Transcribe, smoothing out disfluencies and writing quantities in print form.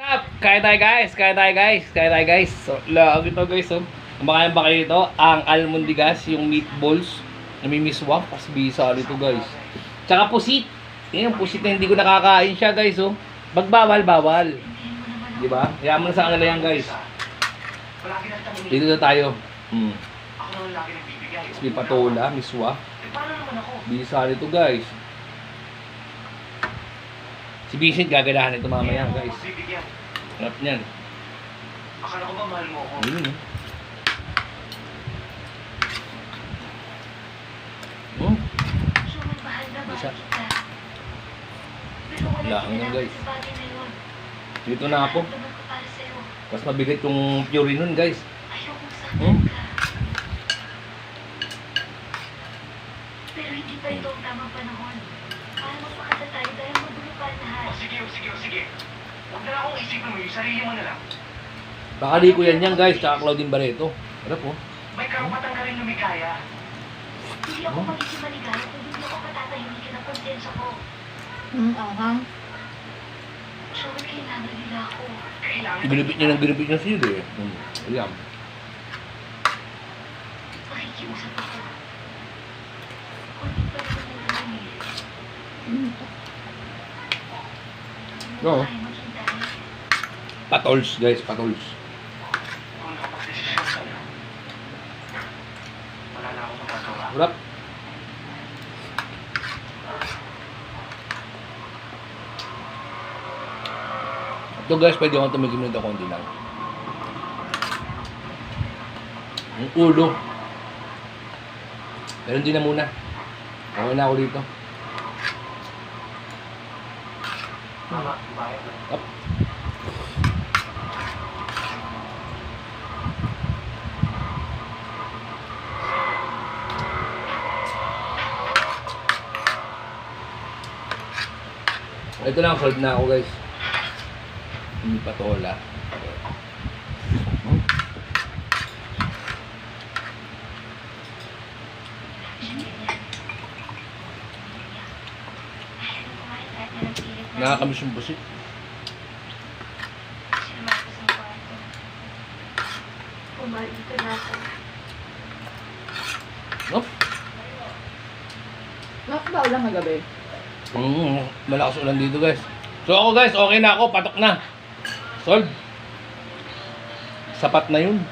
Up? Kaya tayo guys. So, lag ito guys. So, kumakain ba kayo ito? Ang almondigas, yung meatballs. Namimiswa. Pasbisa ito guys. Tsaka pusit. Yan yung pusit na hindi ko nakakain siya guys. Oh. Magbawal. Diba? Kaya mo na sa kanila yan guys. Dito na tayo. May patola, miswa. Bisa ito guys. Si Vincent gaganahan ito mamaya guys. Sarap niyan. Akala ko ba mahal mo ako? Yun eh. Bisa. Lahan yan guys. Dito na ako. Mas mabigat yung puree nun guys. Pero hindi pa ito ang tamang panahon. Para magpakasal tayo dahil magulo pa ang lahat. Sige. Huwag na akong isipin mo yung sarili mo na lang. Baka di ko yan guys. Tsaka Claudine Barreto. Ano po? May karapatan ka rin lumikaya. Hindi ako magiging maligaya kung hindi ako patatahimikin ang konsensya ko. So, kailangan nila ako. Binibit niya siya eh. Ayan. Makikiusap ako. Kung hindi pa rin naman No. tayo maghintay. Patols guys, patols. Kung nakapag-desisyon ka na, wala na akong magagawa. Harap. Ito guys, pwede akong tumigim nito konti lang. Yung ulo. Pero hindi na muna. Okay na ako dito. Mama, bayad. Up. Ito lang, solve na ako guys. Hindi patola. Nakakamiss yung busit. Sinumapos ang kwarto. Pumalit ka na ako. No? Nakataw lang kagabi. Malakas ulan dito guys. So ako guys, okay na ako. Patok na. Solve. Sapat na yun.